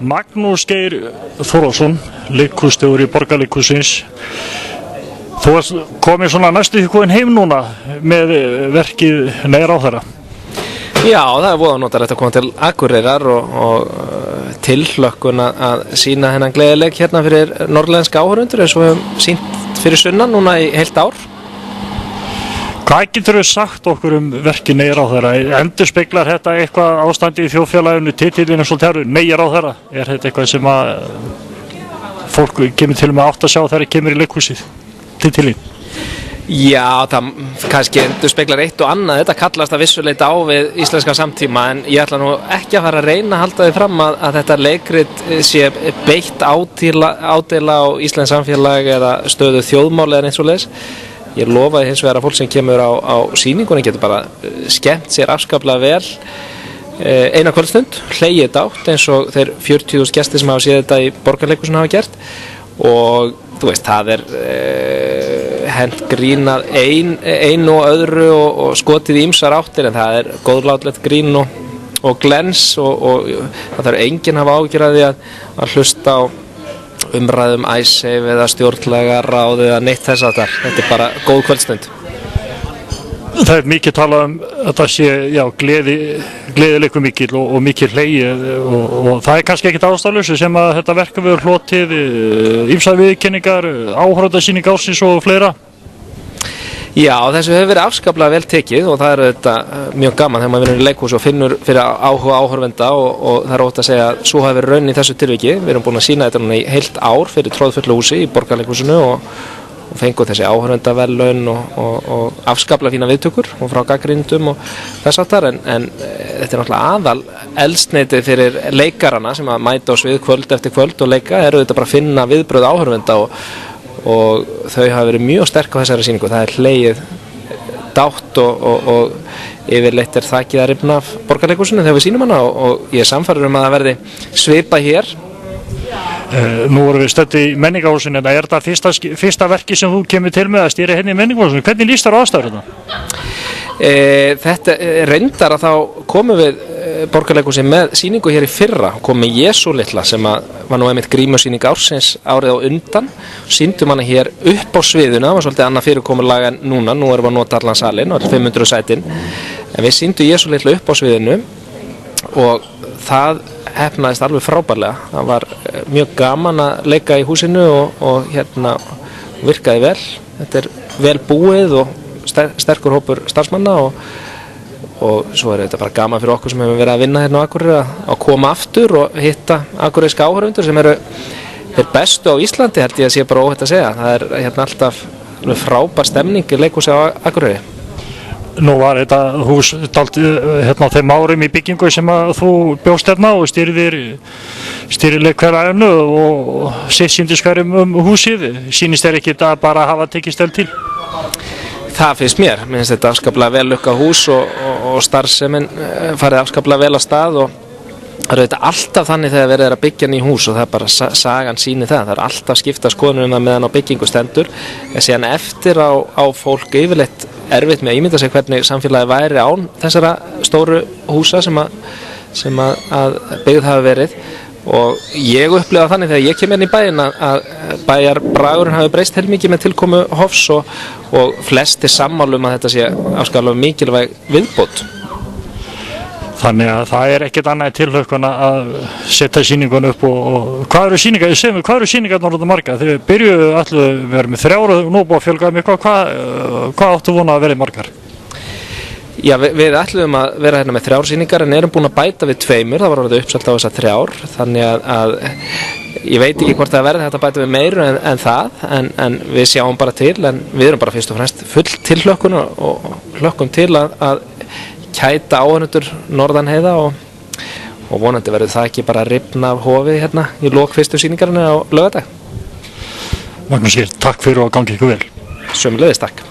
Magnús Geir Þórðarson, leikhússtjóri Borgarleikhússins. Þú ert komið svona næstu því komin heim núna með verkið Nei ráðherra. Já, það er voða notalegt að koma til Akureyrar og tilhlökkun að sýna hennan gleðileik hérna fyrir norðlenska áhorfendur eins og við höfum sýnt fyrir sunnan núna í heilt ár. Hvað getur þau sagt okkur verkið Nei ráðherra? Endurspeglar þetta eitthvað ástandi í þjóðfélaginu, titillinn svolítið Nei ráðherra? Er þetta eitthvað sem að fólk kemur til með átt að sjá þegar það kemur í leikhúsið? Titillinn? Já, það kannski endurspeglar eitt og annað. Þetta kallast að vissuleita á við íslenska samtíma, en ég ætla nú ekki að fara að reyna að halda því fram að þetta leikrit sé beitt ádela á íslensk samfélag eða stöðu þjóðmáli eða eins og leis. Ég lofaði hins vegar að fólk sem kemur á sýningunni getur bara skemmt sér afskaplega vel eina kvöldstund, hlegið dátt eins og þeir 40.000 gestir sem hafa séð þetta í Borgarleikhúsinu hafa gert. Og þú veist, það hent grínað ein og öðru og skotið í ýmsar áttir, en það góðlátlegt grín og glens og það þarf enginn hafa áhyggjur af því að hlusta á umræðum Icesave eða stjórnlagaráð eða neitt þess að þetta bara góð kvöldstund. Það mikið talað að það sé gleðileikur mikill og mikil hlegið og það kannski ekkert ástæðulausu sem að þetta verk hefur hlotið ýmsar viðurkenningar, áhorfendasýning ársins og fleira. Já, þessu hefur verið afskaplega vel tekið og það þetta mjög gaman þegar maður vinnur í leikhús og finnur fyrir áhuga áhorfenda og það ótt að segja að svo hafi verið raunin í þessu tilviki. Við erum búin að sýna þetta núna í heilt ár fyrir tróðfullu húsi í Borgarleikhúsinu og fengu þessi áhorfendaverðlaun og afskaplega fína viðtökur og frá gagnrýnendum og þess áttar, en þetta náttúrulega aðal eldsneyti fyrir leikarana sem að mæta á svið kvöld eftir kvöld og leika þetta bara að finna viðbrögð áhorfenda og þau hafa verið mjög sterk á þessari sýningu. Það hlegið dátt og yfirleitt þakið að rifna af Borgarleikhúsinu þegar við sýnum hana og ég er sannfærður að það verði svipað hér. Nú vorum við stödd í Menningarhúsinu, en er þetta fyrsta verki sem þú kemur til með að stýra hérna í Menningarhúsinu? Hvernig lýst þér á aðstæður þetta? Þetta reyndar að þá komum við Borgarleikhúsi með sýningu hér í fyrra, komum með Jesú litla sem var nú einmitt grímusýning ársins árið á undan, sýndum hana hér upp á sviðuna, það var svolítið annað fyrirkomulag en nú erum við að nota allan salinn og 500 sætin, en við sýndum Jesú litla upp á sviðinu og það hefnaðist alveg frábærlega. Það var mjög gaman að leika í húsinu og hérna virkaði vel. Þetta vel búið og sterkur hópur starfsmanna og svo þetta bara gaman fyrir okkur sem hefur verið að vinna hérna á Akureyri að koma aftur og hitta akureyriska áhorfendur sem þeir bestu á Íslandi, held ég að sé bara óhætt að segja. Það hérna alltaf frábær stemning í leikhúsi á Akureyri. Nú var þetta hús hérna á þeim árum í byggingu sem að þú bjóst hérna og stýrir leikfélaginu og sýndisskarum húsið. Sýnist þér ekki þetta bara að hafa tekið stöld til? Það finnst mér finnst þetta afskaplega vel lukkað hús og starfsemin farið afskaplega vel á stað og það þetta alltaf þannig þegar verið að byggja ný hús og það bara sagan sýnir það er alltaf skipta skoðunum meðan á byggingu stendur, en síðan eftir á fólk yfirleitt erfitt með að ímynda sig hvernig samfélagi væri án þessara stóru húsa sem að byggð hafa verið og ég upplifa þannig þegar ég kem inn í bæinn að bæjarbragurinn hafi breyst heilmikið með tilkomu hofs og flestir sammála að þetta sé afskaplega mikilvæg viðbót. Þannig að það er ekkert annað tilhlökkun að setja sýningun upp og hvað eru sýningarnar orðið margar? Þið byrjuðu allir að vera með 3 og nú búið að fjölga eitthvað, hvað áttu vona að vera margar? Já, við ætlum að vera hérna með 3 sýningar en erum búin að bæta við 2, það var orðið uppselt á þessar 3, þannig að ég veit ekki hvort það verði þetta bæta við meiru en það, en við sjáum bara til, en við erum bara fyrst og fremst full tilhlökkun og hlökkum til að kæta áhorfendur norðan heiða og vonandi verður það ekki bara rifna af hofið hérna í lok fyrstu sýningarinnar á laugardag. Magnús Geir, takk fyrir og gangi ykkur vel. Sömuleiðis, takk.